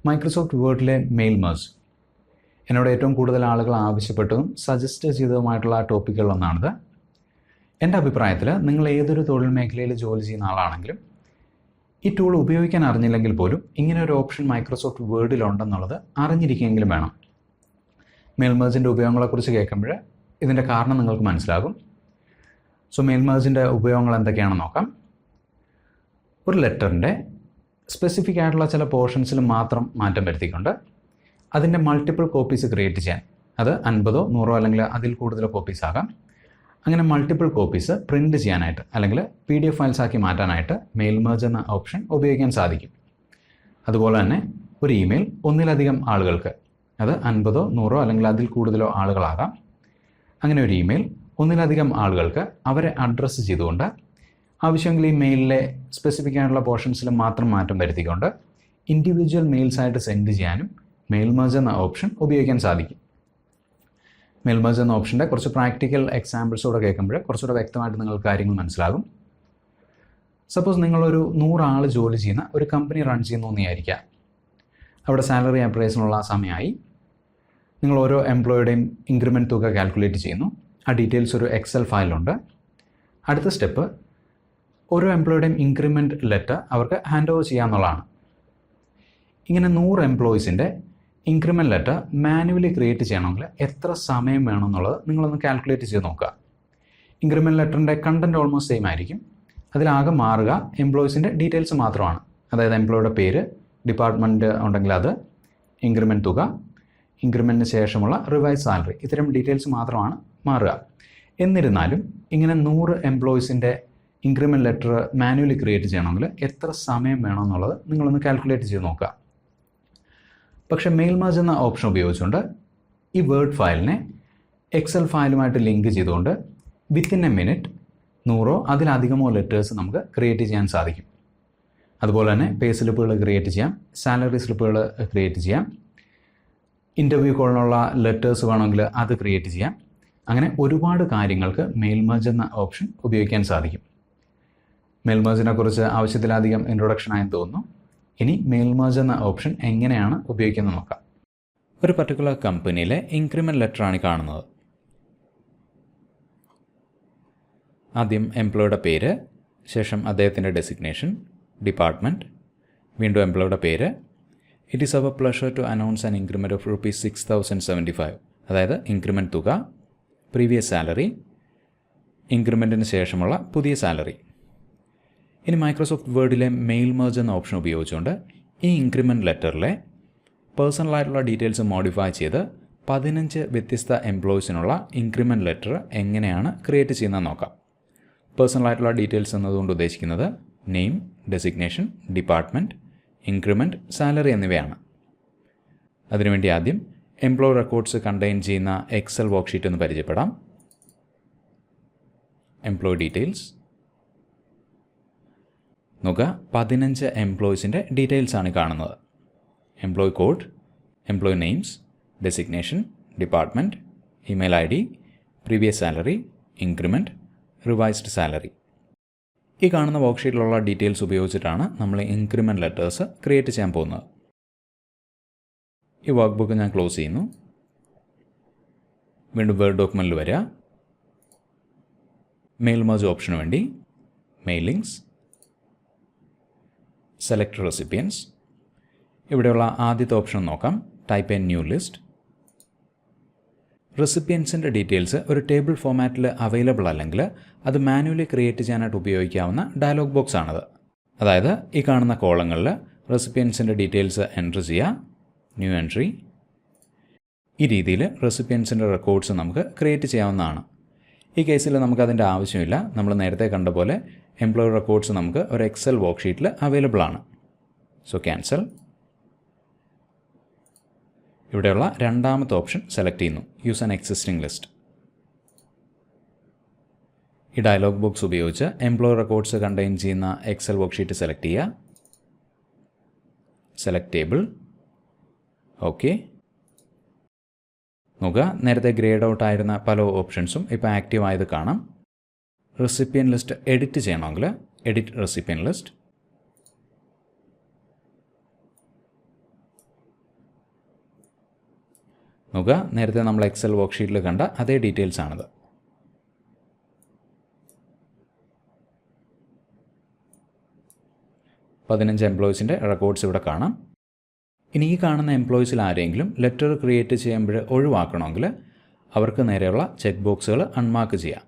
Microsoft വേർഡിലെ mail merge എന്നോട് ഏറ്റവും കൂടുതൽ ആളുകൾ ആവശ്യപ്പെട്ടതും സജസ്റ്റ് ചെയ്തതുമായിട്ടുള്ള ടോപ്പിക്കുകളൊന്നാണിത്. എൻ്റെ അഭിപ്രായത്തിൽ നിങ്ങൾ ഏതൊരു തൊഴിൽ മേഖലയിൽ ജോലി ചെയ്യുന്ന ആളാണെങ്കിലും ഈ ടൂൾ ഉപയോഗിക്കാൻ അറിഞ്ഞില്ലെങ്കിൽ പോലും ഇങ്ങനെ ഒരു ഓപ്ഷൻ മൈക്രോസോഫ്റ്റ് വേർഡിലുണ്ടെന്നുള്ളത് അറിഞ്ഞിരിക്കുകയെങ്കിലും വേണം. മെയിൽ മെർജിൻ്റെ ഉപയോഗങ്ങളെക്കുറിച്ച് കേൾക്കുമ്പോൾ ഇതിൻ്റെ കാരണം നിങ്ങൾക്ക് മനസ്സിലാകും. സോ മെയിൽ മെർജിൻ്റെ ഉപയോഗങ്ങൾ എന്തൊക്കെയാണെന്ന് നോക്കാം. ഒരു ലെറ്ററിൻ്റെ സ്പെസിഫിക് ആയിട്ടുള്ള ചില പോർഷൻസിൽ മാത്രം മാറ്റം വരുത്തിക്കൊണ്ട് അതിൻ്റെ മൾട്ടിപ്പിൾ കോപ്പീസ് ക്രിയേറ്റ് ചെയ്യാൻ, അത് 50, 100 അല്ലെങ്കിൽ അതിൽ കൂടുതൽ കോപ്പീസ് ആകാം, അങ്ങനെ മൾട്ടിപ്പിൾ കോപ്പീസ് പ്രിൻറ്റ് ചെയ്യാനായിട്ട് അല്ലെങ്കിൽ PDF ഫയൽസ് ആക്കി മാറ്റാനായിട്ട് മെയിൽ മെർജ് എന്ന ഓപ്ഷൻ ഉപയോഗിക്കാൻ സാധിക്കും. അതുപോലെ തന്നെ ഒരു ഇമെയിൽ ഒന്നിലധികം ആളുകൾക്ക്, അത് 50, 100 അല്ലെങ്കിൽ അതിൽ കൂടുതലോ ആളുകളാകാം, അങ്ങനെ ഒരു ഇമെയിൽ ഒന്നിലധികം ആളുകൾക്ക് അവരെ അഡ്രസ്സ് ചെയ്തുകൊണ്ട് ആവശ്യമെങ്കിൽ ഈ മെയിലിലെ സ്പെസിഫിക് ആയിട്ടുള്ള പോർഷൻസിൽ മാത്രം മാറ്റം വരുത്തിക്കൊണ്ട് ഇൻഡിവിജ്വൽ മെയിൽസ് ആയിട്ട് സെൻഡ് ചെയ്യാനും മെയിൽ മെർജ് എന്ന ഓപ്ഷൻ ഉപയോഗിക്കാൻ സാധിക്കും. മെയിൽ മെർജ് എന്ന ഓപ്ഷൻ്റെ കുറച്ച് പ്രാക്ടിക്കൽ എക്സാമ്പിൾസോടെ കേൾക്കുമ്പോൾ കുറച്ചുകൂടെ വ്യക്തമായിട്ട് നിങ്ങൾക്ക് കാര്യങ്ങൾ മനസ്സിലാകും. സപ്പോസ് നിങ്ങളൊരു 100 ആൾ ജോലി ചെയ്യുന്ന ഒരു കമ്പനി റൺ ചെയ്യുന്നു എന്ന് വിചാരിക്കുക. അവിടെ സാലറി അപ്രൈസിനുള്ള സമയമായി. നിങ്ങൾ ഓരോ എംപ്ലോയിയുടെയും ഇൻക്രിമെൻറ്റ് തുക കാൽക്കുലേറ്റ് ചെയ്യുന്നു. ആ ഡീറ്റെയിൽസ് ഒരു എക്സൽ ഫയലുണ്ട്. അടുത്ത സ്റ്റെപ്പ് ഓരോ എംപ്ലോയിയുടെയും ഇൻക്രിമെൻറ്റ് ലെറ്റർ അവർക്ക് ഹാൻഡ് ഓവർ ചെയ്യാമെന്നുള്ളതാണ്. ഇങ്ങനെ 100 എംപ്ലോയീസിൻ്റെ ഇൻക്രിമെൻറ്റ് ലെറ്റർ മാനുവലി ക്രിയേറ്റ് ചെയ്യണമെങ്കിൽ എത്ര സമയം വേണമെന്നുള്ളത് നിങ്ങളൊന്ന് കാൽക്കുലേറ്റ് ചെയ്ത് നോക്കുക. ഇൻക്രിമെൻറ്റ് ലെറ്ററിൻ്റെ കണ്ടൻറ്റ് ഓൾമോസ്റ്റ് സെയിം ആയിരിക്കും. അതിലാകെ മാറുക എംപ്ലോയീസിൻ്റെ ഡീറ്റെയിൽസ് മാത്രമാണ്. അതായത് എംപ്ലോയിയുടെ പേര്, ഡിപ്പാർട്ട്മെൻറ്റ് ഉണ്ടെങ്കിൽ അത്, ഇൻക്രിമെൻറ്റ് തുക, ഇൻക്രിമെൻറ്റിന് ശേഷമുള്ള റിവൈസ് സാലറി, ഇത്തരം ഡീറ്റെയിൽസ് മാത്രമാണ് മാറുക. എന്നിരുന്നാലും ഇങ്ങനെ 100 എംപ്ലോയീസിൻ്റെ ഇൻക്രിമെൻറ്റ് ലെറ്റർ മാനുവലി ക്രിയേറ്റ് ചെയ്യണമെങ്കിൽ എത്ര സമയം വേണമെന്നുള്ളത് നിങ്ങളൊന്ന് കാൽക്കുലേറ്റ് ചെയ്ത് നോക്കുക. പക്ഷേ മെയിൽ മെർജ് എന്ന ഓപ്ഷൻ ഉപയോഗിച്ചുകൊണ്ട് ഈ വേർഡ് ഫയലിനെ എക്സൽ ഫയലുമായിട്ട് ലിങ്ക് ചെയ്തുകൊണ്ട് വിത്തിൻ എ മിനിറ്റ് 100 അതിലധികമോ ലെറ്റേഴ്സ് നമുക്ക് ക്രിയേറ്റ് ചെയ്യാൻ സാധിക്കും. അതുപോലെ തന്നെ പേ സ്ലിപ്പുകൾ ക്രിയേറ്റ് ചെയ്യാം, സാലറി സ്ലിപ്പുകൾ ക്രിയേറ്റ് ചെയ്യാം, ഇൻ്റർവ്യൂ കോളിനുള്ള ലെറ്റേഴ്സ് വേണമെങ്കിൽ അത് ക്രിയേറ്റ് ചെയ്യാം. അങ്ങനെ ഒരുപാട് കാര്യങ്ങൾക്ക് മെയിൽ മെർജ് എന്ന ഓപ്ഷൻ ഉപയോഗിക്കാൻ സാധിക്കും. മെയിൽ മെർജിനെ കുറിച്ച് ആവശ്യത്തിലധികം ഇൻട്രൊഡക്ഷൻ ആയെന്ന് തോന്നുന്നു. ഇനി മെയിൽ മെർജ് എന്ന ഓപ്ഷൻ എങ്ങനെയാണ് ഉപയോഗിക്കുന്നത് നോക്കാം. ഒരു പർട്ടിക്കുലർ കമ്പനിയിലെ ഇൻക്രിമെൻറ്റ് ലെറ്ററാണ് കാണുന്നത്. ആദ്യം എംപ്ലോയിയുടെ പേര്, ശേഷം അദ്ദേഹത്തിൻ്റെ ഡെസിഗ്നേഷൻ, ഡിപ്പാർട്ട്മെൻറ്റ്, വീണ്ടും എംപ്ലോയിയുടെ പേര്. It is our pleasure to announce an increment of ₹6075, അതായത് ഇൻക്രിമെൻറ്റ് തുക, പ്രീവിയസ് സാലറി, ഇൻക്രിമെൻറ്റിന് ശേഷമുള്ള പുതിയ സാലറി. ഇനി മൈക്രോസോഫ്റ്റ് വേർഡിലെ മെയിൽ മെർജ് എന്ന ഓപ്ഷൻ ഉപയോഗിച്ചുകൊണ്ട് ഈ ഇൻക്രിമെൻറ്റ് ലെറ്ററിലെ പേഴ്സണലായിട്ടുള്ള ഡീറ്റെയിൽസ് മോഡിഫൈ ചെയ്ത് 15 വ്യത്യസ്ത എംപ്ലോയീസിനുള്ള ഇൻക്രിമെൻറ്റ് ലെറ്റർ എങ്ങനെയാണ് ക്രിയേറ്റ് ചെയ്യുന്നത് നോക്കാം. പേഴ്സണലായിട്ടുള്ള ഡീറ്റെയിൽസ് എന്നതുകൊണ്ട് ഉദ്ദേശിക്കുന്നത് name, designation, department, increment, salary എന്നിവയാണ്. അതിനുവേണ്ടി ആദ്യം എംപ്ലോയി റെക്കോർഡ്സ് കണ്ടെയ്ൻ ചെയ്യുന്ന എക്സൽ വർക്ക്ഷീറ്റ് എന്ന് പരിചയപ്പെടാം. എംപ്ലോയി ഡീറ്റെയിൽസ് നോക്കുക. 15 എംപ്ലോയീസിൻ്റെ ഡീറ്റെയിൽസാണ് കാണുന്നത്. Employee code, employee names, designation, department, email ID, previous salary, increment, revised salary. ഈ കാണുന്ന വർക്ക്ഷീറ്റിലുള്ള ഡീറ്റെയിൽസ് ഉപയോഗിച്ചിട്ടാണ് നമ്മൾ ഇൻക്രിമെൻറ്റ് ലെറ്റേഴ്സ് ക്രിയേറ്റ് ചെയ്യാൻ പോകുന്നത്. ഈ വർക്ക് ബുക്ക് ഞാൻ ക്ലോസ് ചെയ്യുന്നു. വീണ്ടും വേർഡ് ഡോക്യുമെൻറ്റിൽ വരിക. മെയിൽ മെർജ് ഓപ്ഷന് വേണ്ടി മെയിലിങ്സ്, സെലക്ട് റെസിപ്പിയൻസ്. ഇവിടെയുള്ള ആദ്യത്തെ ഓപ്ഷൻ നോക്കാം. Type a new list. റെസിപ്പിയൻസിൻ്റെ ഡീറ്റെയിൽസ് ഒരു ടേബിൾ ഫോമാറ്റിൽ അവൈലബിൾ അല്ലെങ്കിൽ അത് മാനുവലി ക്രിയേറ്റ് ചെയ്യാനായിട്ട് ഉപയോഗിക്കാവുന്ന ഡയലോഗ് ബോക്സ് ആണത്. അതായത് ഈ കാണുന്ന കോളങ്ങളിൽ റെസിപ്പിയൻസിൻ്റെ ഡീറ്റെയിൽസ് എൻറ്റർ ചെയ്യുക, ന്യൂ എൻട്രി. ഈ രീതിയിൽ റെസിപ്പിയൻസിൻ്റെ റെക്കോർഡ്സ് നമുക്ക് ക്രിയേറ്റ് ചെയ്യാവുന്നതാണ്. ഈ കേസിൽ നമുക്കതിൻ്റെ ആവശ്യമില്ല. നമ്മൾ നേരത്തെ കണ്ട പോലെ എംപ്ലോയി റെക്കോർഡ്സ് നമുക്ക് ഒരു എക്സൽ വർക്ക്ഷീറ്റിൽ അവൈലബിൾ ആണ്. So cancel. ഇവിടെയുള്ള രണ്ടാമത്തെ ഓപ്ഷൻ സെലക്ട് ചെയ്യുന്നു, യൂസ് ആൻ എക്സിസ്റ്റിംഗ് ലിസ്റ്റ്. ഈ ഡയലോഗ് ബോക്സ് ഉപയോഗിച്ച് എംപ്ലോയി റെക്കോർഡ്സ് കണ്ടെയ്ൻ ചെയ്യുന്ന എക്സൽ വർക്ക്ഷീറ്റ് സെലക്ട് ചെയ്യുക. Select table. ഓക്കെ. നോക്കുക, നേരത്തെ ഗ്രേഡ് ഔട്ട് ആയിരുന്ന പല ഓപ്ഷൻസും ഇപ്പോൾ ആക്റ്റീവ് ആയത് കാണാം. റെസിപ്പിയൻ ലിസ്റ്റ് എഡിറ്റ് ചെയ്യണമെങ്കിൽ എഡിറ്റ് റെസിപ്പിയൻ ലിസ്റ്റ്. നോക്കുക, നേരത്തെ നമ്മൾ എക്സൽ വർക്ക്ഷീറ്റിൽ കണ്ട അതേ ഡീറ്റെയിൽസ് ആണിത്. പതിനഞ്ച് എംപ്ലോയീസിൻ്റെ റെക്കോർഡ്സ് ഇവിടെ കാണാം. ഇനി ഈ കാണുന്ന എംപ്ലോയീസിൽ ആരെങ്കിലും ലെറ്റർ ക്രിയേറ്റ് ചെയ്യുമ്പോൾ ഒഴിവാക്കണമെങ്കിൽ അവർക്ക് നേരെയുള്ള ചെക്ക് ബോക്സുകൾ അൺമാർക്ക് ചെയ്യാം.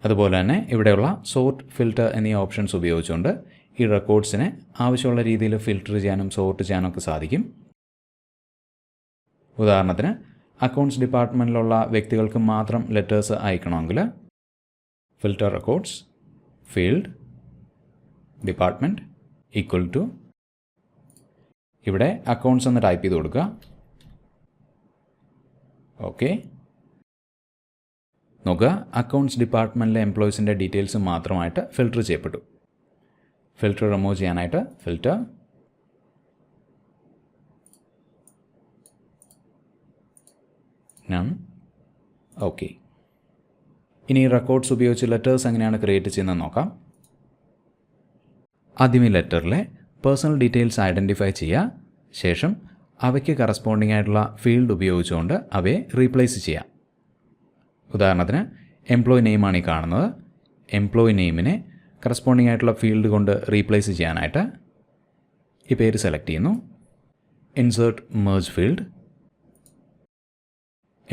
അതുപോലെ തന്നെ ഇവിടെയുള്ള സോർട്ട്, ഫിൽറ്റർ എന്നീ ഓപ്ഷൻസ് ഉപയോഗിച്ചുകൊണ്ട് ഈ റെക്കോർഡ്സിനെ ആവശ്യമുള്ള രീതിയിൽ ഫിൽറ്റർ ചെയ്യാനും സോർട്ട് ചെയ്യാനൊക്കെ സാധിക്കും. ഉദാഹരണത്തിന് അക്കൗണ്ട്സ് ഡിപ്പാർട്ട്മെൻറ്റിലുള്ള വ്യക്തികൾക്ക് മാത്രം ലെറ്റേഴ്സ് അയക്കണമെങ്കിൽ filter records, field, department equal to ഇവിടെ അക്കൗണ്ട്സ് എന്ന് ടൈപ്പ് ചെയ്ത് കൊടുക്കുക. ഓക്കെ, നോക്കുക, അക്കൗണ്ട്സ് ഡിപ്പാർട്ട്മെൻറ്റിലെ എംപ്ലോയീസിൻ്റെ ഡീറ്റെയിൽസ് മാത്രമായിട്ട് ഫിൽറ്റർ ചെയ്യപ്പെട്ടു. ഫിൽറ്റർ റിമൂവ് ചെയ്യാനായിട്ട് ഫിൽറ്റർ, നൺ. ഓക്കെ, ഇനി റെക്കോർഡ്സ് ഉപയോഗിച്ച് ലെറ്റേഴ്സ് എങ്ങനെയാണ് ക്രിയേറ്റ് ചെയ്യുന്നത് നോക്കാം. ആദ്യം ഈ ലെറ്ററിലെ പേഴ്സണൽ ഡീറ്റെയിൽസ് ഐഡൻറ്റിഫൈ ചെയ്യുക. ശേഷം അവയ്ക്ക് കറസ്പോണ്ടിങ് ആയിട്ടുള്ള ഫീൽഡ് ഉപയോഗിച്ചുകൊണ്ട് അവയെ റീപ്ലേസ് ചെയ്യാം. ഉദാഹരണത്തിന് എംപ്ലോയി നെയിമാണ് ഈ കാണുന്നത്. എംപ്ലോയി നെയിമിനെ കറസ്പോണ്ടിങ് ആയിട്ടുള്ള ഫീൽഡ് കൊണ്ട് റീപ്ലേസ് ചെയ്യാനായിട്ട് ഈ പേര് സെലക്ട് ചെയ്യുന്നു. Insert merge field.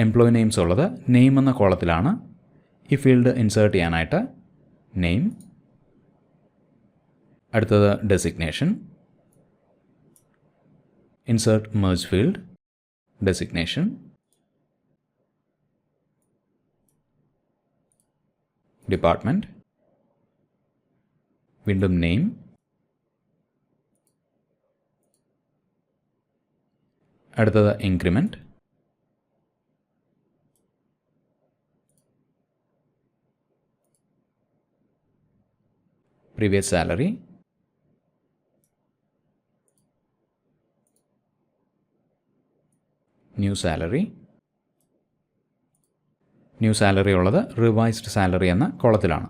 Employee names ഉള്ളത് നെയിം എന്ന കോളത്തിലാണ്. ഈ ഫീൽഡ് ഇൻസേർട്ട് ചെയ്യാനായിട്ട് നെയിം. അടുത്തത് designation. Insert merge field, designation. Department, വീണ്ടും നെയിം. അടുത്തത് increment. Previous salary. New salary. New salary ഉള്ളത് റിവൈസ്ഡ് സാലറി എന്ന കോളത്തിലാണ്.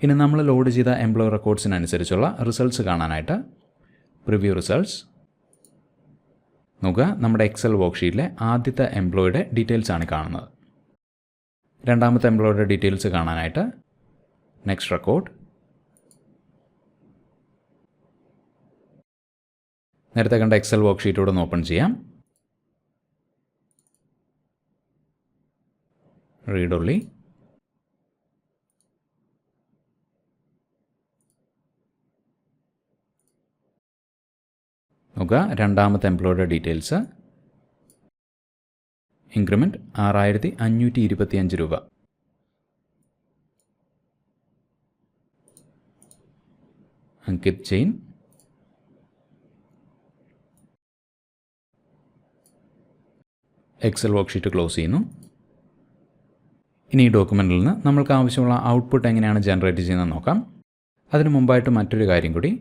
ഇനി നമ്മൾ ലോഡ് ചെയ്ത എംപ്ലോയി റെക്കോർഡ്സിനനുസരിച്ചുള്ള റിസൾട്ട്സ് കാണാനായിട്ട് പ്രിവ്യൂ റിസൾട്ട്സ്. നോക്കുക, നമ്മുടെ എക്സൽ വർക്ക്ഷീറ്റിലെ ആദ്യത്തെ എംപ്ലോയിയുടെ ഡീറ്റെയിൽസ് ആണ് കാണുന്നത്. രണ്ടാമത്തെ എംപ്ലോയിയുടെ ഡീറ്റെയിൽസ് കാണാനായിട്ട് നെക്സ്റ്റ് റെക്കോർഡ്. നേരത്തെ കണ്ട എക്സൽ വർക്ക്ഷീറ്റോട് ഓപ്പൺ ചെയ്യാം. Read only. നോക്കുക, രണ്ടാമത്തെ എംപ്ലോയിയുടെ ഡീറ്റെയിൽസ്. ഇൻക്രിമെൻറ്റ് 6525 രൂപ. Ankit Jain. Excel worksheet close ചെയ്യുന്നു. ഇനി ഈ ഡോക്യുമെൻറ്റിൽ നിന്ന് നമ്മൾക്ക് ആവശ്യമുള്ള ഔട്ട്പുട്ട് എങ്ങനെയാണ് ജനറേറ്റ് ചെയ്യുന്നത് നോക്കാം. അതിന് മുമ്പായിട്ട് മറ്റൊരു കാര്യം കൂടി.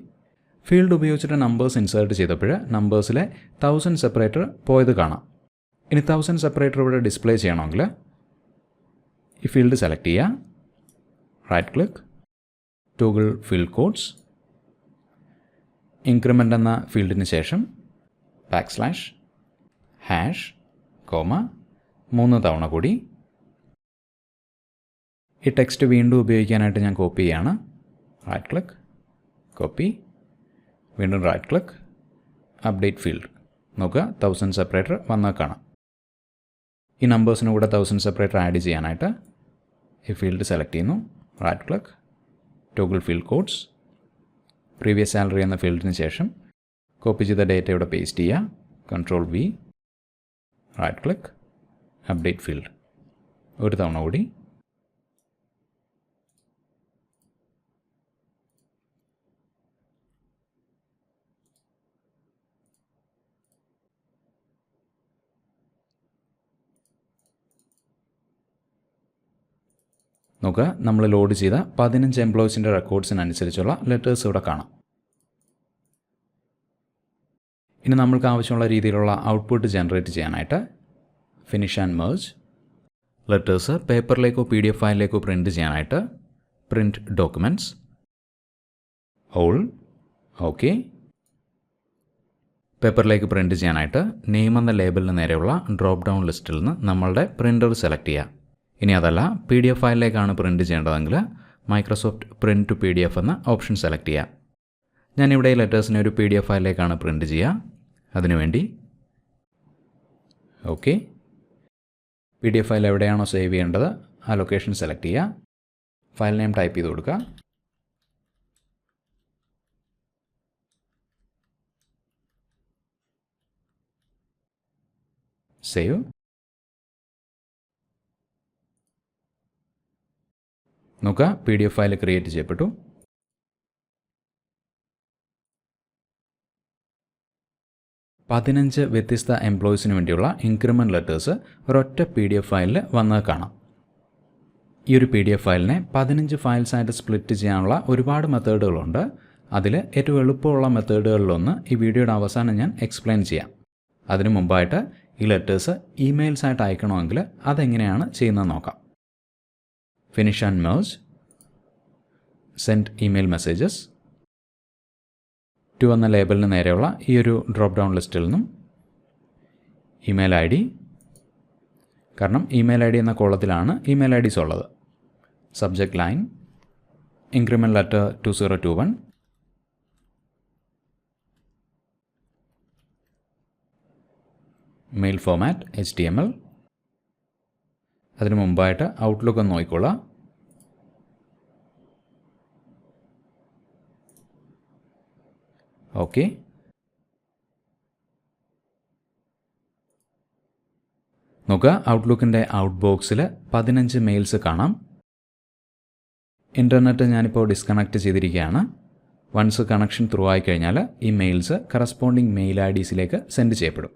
ഫീൽഡ് ഉപയോഗിച്ചിട്ട് നമ്പേഴ്സ് ഇൻസേർട്ട് ചെയ്തപ്പോൾ നമ്പേഴ്സിലെ 1000 സെപ്പറേറ്റർ പോയത് കാണാം. ഇനി 1000 സെപ്പറേറ്റർ ഇവിടെ ഡിസ്പ്ലേ ചെയ്യണമെങ്കിൽ ഈ ഫീൽഡ് സെലക്ട് ചെയ്യുക. Right click, toggle field codes. Increment എന്ന ഫീൽഡിന് ശേഷം \# കോമ 3 തവണ കൂടി. ഈ ടെക്സ്റ്റ് വീണ്ടും ഉപയോഗിക്കാനായിട്ട് ഞാൻ കോപ്പി ചെയ്യാണ്. റൈറ്റ് ക്ലിക്ക്, കോപ്പി, വീണ്ടും റൈറ്റ് ക്ലിക്ക്, അപ്ഡേറ്റ് ഫീൽഡ്. നോക്കുക, 1000 സെപ്പറേറ്റർ വന്നാൽ കാണാം. ഈ നമ്പേഴ്സിന് കൂടെ 1000 സെപ്പറേറ്റർ ആഡ് ചെയ്യാനായിട്ട് ഈ ഫീൽഡ് സെലക്ട് ചെയ്യുന്നു. Right click, toggle field codes. Previous salary എന്ന ഫീൽഡിന് ശേഷം കോപ്പി ചെയ്ത ഡേറ്റ ഇവിടെ പേസ്റ്റ് ചെയ്യുക. Control V, right click, update field. ഒരു തവണ കൂടി. നോക്കുക, നമ്മൾ ലോഡ് ചെയ്ത 15 എംപ്ലോയീസിൻ്റെ റെക്കോർഡ്സിനനുസരിച്ചുള്ള ലെറ്റേഴ്സ് ഇവിടെ കാണാം. ഇനി നമ്മൾക്ക് ആവശ്യമുള്ള രീതിയിലുള്ള ഔട്ട്പുട്ട് ജനറേറ്റ് ചെയ്യാനായിട്ട് ഫിനിഷ് ആൻഡ് മെർജ്. ലെറ്റേഴ്സ് പേപ്പറിലേക്കോ PDF ഫയലിലേക്കോ പ്രിൻറ്റ് ചെയ്യാനായിട്ട് പ്രിൻറ്റ് ഡോക്യുമെൻറ്റ്സ്. ഹോൾ. ഓക്കെ. പേപ്പറിലേക്ക് പ്രിൻറ്റ് ചെയ്യാനായിട്ട് നെയിം എന്ന ലേബലിന് നേരെയുള്ള ഡ്രോപ്പ് ഡൗൺ ലിസ്റ്റിൽ നിന്ന് നമ്മളുടെ പ്രിൻ്റർ സെലക്ട് ചെയ്യുക. ഇനി അതല്ല PDF ഫയലിലേക്കാണ് പ്രിൻറ്റ് ചെയ്യേണ്ടതെങ്കിൽ മൈക്രോസോഫ്റ്റ് പ്രിൻറ്റ് ടു PDF എന്ന ഓപ്ഷൻ സെലക്ട് ചെയ്യുക. ഞാനിവിടെ ഈ ലെറ്റേഴ്സിനെ ഒരു PDF ഫയലിലേക്കാണ് പ്രിൻറ്റ് ചെയ്യുക. അതിനുവേണ്ടി ഓക്കെ. PDF ഫയൽ എവിടെയാണോ സേവ് ചെയ്യേണ്ടത് ആ ലൊക്കേഷൻ സെലക്ട് ചെയ്യുക. ഫയൽ നെയിം ടൈപ്പ് ചെയ്ത് കൊടുക്കുക. സേവ്. നോക്കുക, PDF ഫയൽ ക്രിയേറ്റ് ചെയ്യപ്പെട്ടു. പതിനഞ്ച് വ്യത്യസ്ത എംപ്ലോയീസിന് വേണ്ടിയുള്ള ഇൻക്രിമെൻറ്റ് ലെറ്റേഴ്സ് ഒരൊറ്റ PDF ഫയലിൽ വന്നത് കാണാം. ഈ ഒരു PDF ഫയലിനെ 15 ഫയൽസായിട്ട് സ്പ്ലിറ്റ് ചെയ്യാനുള്ള ഒരുപാട് മെത്തേഡുകളുണ്ട്. അതിൽ ഏറ്റവും എളുപ്പമുള്ള മെത്തേഡുകളിലൊന്ന് ഈ വീഡിയോയുടെ അവസാനം ഞാൻ എക്സ്പ്ലെയിൻ ചെയ്യാം. അതിനു മുമ്പായിട്ട് ഈ ലെറ്റേഴ്സ് ഇമെയിൽസായിട്ട് അയക്കണമെങ്കിൽ അതെങ്ങനെയാണ് ചെയ്യുന്നത് നോക്കാം. Finish and merge, send email messages. To എന്ന ലേബലിന് നേരെയുള്ള ഈ ഒരു ഡ്രോപ്പ് ഡൗൺ ലിസ്റ്റിൽ നിന്നും ഇമെയിൽ ID, കാരണം ഇമെയിൽ ID എന്ന കോളത്തിലാണ് ഇമെയിൽ IDs ഉള്ളത്. Subject line increment letter 2021. Mail format HTML. അതിന് മുമ്പായിട്ട് ഔട്ട്ലുക്ക് ഒന്ന് നോക്കിക്കൊള്ളാം. ഓക്കെ. നോക്കുക, ഔട്ട്ലുക്കിൻ്റെ ഔട്ട് ബോക്സിൽ 15 മെയിൽസ് കാണാം. ഇൻ്റർനെറ്റ് ഞാനിപ്പോൾ ഡിസ്കണക്ട് ചെയ്തിരിക്കുകയാണ്. വൺസ് കണക്ഷൻ ത്രൂ ആയി കഴിഞ്ഞാൽ ഈ മെയിൽസ് കറസ്പോണ്ടിങ് മെയിൽ IDസിലേക്ക് സെൻഡ് ചെയ്യപ്പെടും.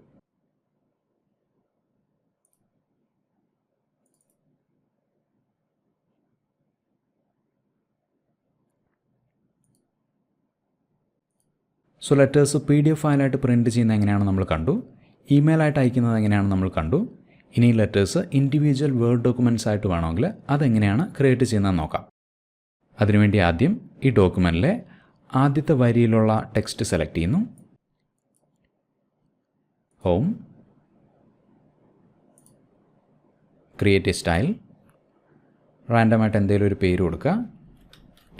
സോ ലെറ്റേഴ്സ് PDF ഫയലായിട്ട് പ്രിൻറ്റ് ചെയ്യുന്നത് എങ്ങനെയാണെന്ന് നമ്മൾ കണ്ടു. ഇമെയിലായിട്ട് അയക്കുന്നത് എങ്ങനെയാണെന്ന് നമ്മൾ കണ്ടു. ഇനി ലെറ്റേഴ്സ് ഇൻഡിവിജ്വൽ വേർഡ് ഡോക്യുമെൻറ്റ്സ് ആയിട്ട് വേണമെങ്കിൽ അതെങ്ങനെയാണ് ക്രിയേറ്റ് ചെയ്യുന്നത് നോക്കാം. അതിനുവേണ്ടി ആദ്യം ഈ ഡോക്യുമെൻറ്റിലെ ആദ്യത്തെ വരിയിലുള്ള ടെക്സ്റ്റ് സെലക്ട് ചെയ്യുന്നു. ഹോം, ക്രിയേറ്റ് എ സ്റ്റൈൽ, റാൻഡമായിട്ട് എന്തെങ്കിലും ഒരു പേര് കൊടുക്കുക.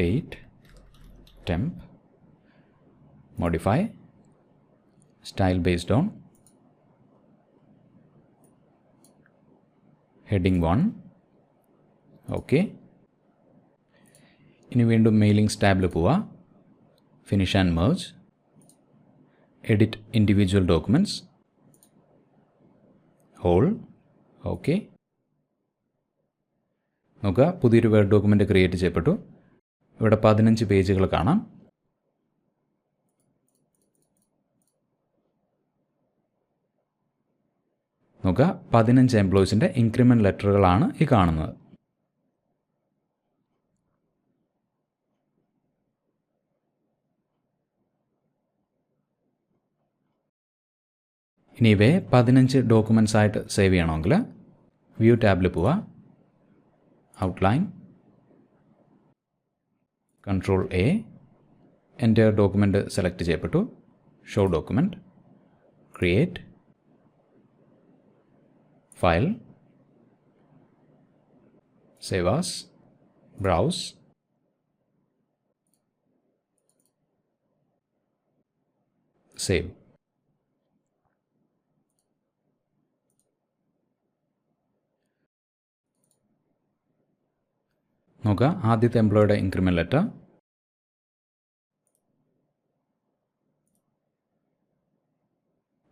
Date, temp, modify, style based on, heading 1. Okay. ഇനി വീണ്ടും മെയിലിംഗ്സ് ടാബിൽ പോവുക. Finish and merge, edit individual documents, whole. Okay. നോക്കുക, പുതിയൊരു വേർഡ് ഡോക്യുമെൻ്റ് ക്രിയേറ്റ് ചെയ്യപ്പെട്ടു. ഇവിടെ 15 പേജുകൾ കാണാം. നോക്കുക, 15 എംപ്ലോയീസിൻ്റെ ഇൻക്രിമെൻറ്റ് ലെറ്ററുകളാണ് ഈ കാണുന്നത്. ഇനി ഇവയെ 15 ഡോക്യുമെൻറ്റ്സ് ആയിട്ട് സേവ് ചെയ്യണമെങ്കിൽ വ്യൂ ടാബിൽ പോവുക. ഔട്ട്ലൈൻ, Ctrl+A, എൻ്റെ ഡോക്യുമെൻ്റ് സെലക്ട് ചെയ്യപ്പെട്ടു. Show document, create, file, save as, browse, save. നോക്കുക, ആദ്യത്തെ എംപ്ലോയിയുടെ ഇൻക്രിമെൻറ്റ് ലെറ്റർ,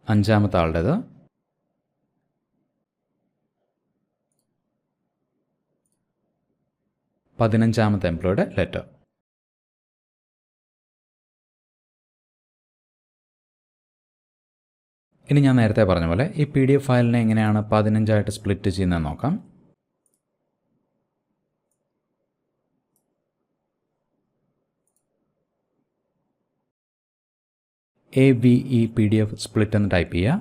അഞ്ചാമത്തെ ആളുടേത്, പതിനഞ്ചാമത്തെ എംപ്ലോയിയുടെ ലെറ്റർ. ഇനി ഞാൻ നേരത്തെ പറഞ്ഞ പോലെ ഈ PDF ഫയലിനെ എങ്ങനെയാണ് 15 സ്പ്ലിറ്റ് ചെയ്യുന്നത് നോക്കാം. AVE PDF സ്പ്ലിറ്റ് എന്ന് ടൈപ്പ് ചെയ്യുക.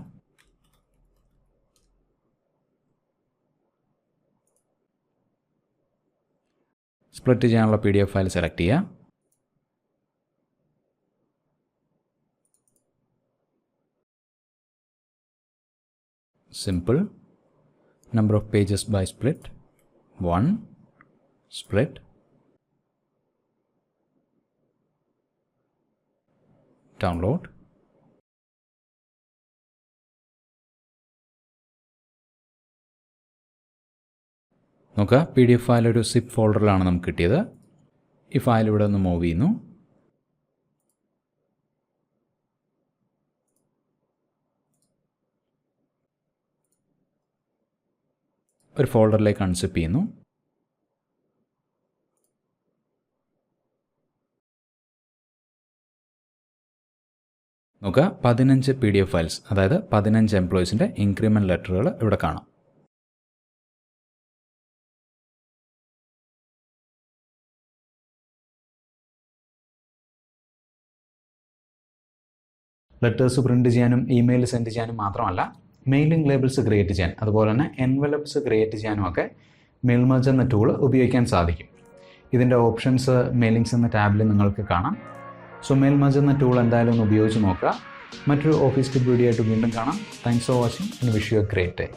സ്പ്ലിറ്റ് ചെയ്യാനുള്ള PDF ഫയൽ സെലക്ട് ചെയ്യുക. simple, number of pages by split, 1, split, download. നോക്കുക, PDF ഫയൽ ഒരു സിപ്പ് ഫോൾഡറിലാണ് നമുക്ക് കിട്ടിയത്. ഈ ഫയൽ ഇവിടെ ഒന്ന് മൂവ് ചെയ്യുന്നു. ഒരു ഫോൾഡറിലേക്ക് അൺസിപ്പ് ചെയ്യുന്നു. നോക്കുക, 15 PDF ഫയൽസ്, അതായത് 15 എംപ്ലോയീസിൻ്റെ ഇൻക്രിമെൻറ്റ് ലെറ്ററുകൾ ഇവിടെ കാണാം. ലെറ്റേഴ്സ് പ്രിൻറ്റ് ചെയ്യാനും ഇമെയിൽ സെൻഡ് ചെയ്യാനും മാത്രമല്ല, മെയിലിംഗ് ലേബിൾസ് ക്രിയേറ്റ് ചെയ്യാൻ, അതുപോലെ തന്നെ എൻവലപ്സ് ക്രിയേറ്റ് ചെയ്യാനും ഒക്കെ മെയിൽ മെർജ് എന്ന ടൂൾ ഉപയോഗിക്കാൻ സാധിക്കും. ഇതിൻ്റെ ഓപ്ഷൻസ് മെയിലിംഗ്സ് എന്ന ടാബിൽ നിങ്ങൾക്ക് കാണാം. സോ മെയിൽ മെർജ് എന്ന ടൂൾ എന്തായാലും ഒന്ന് ഉപയോഗിച്ച് നോക്കുക. മറ്റൊരു ഓഫീസ് ടിപ്പ് വീഡിയോ ആയിട്ട് വീണ്ടും കാണാം. Thanks for watching and wish you A great day.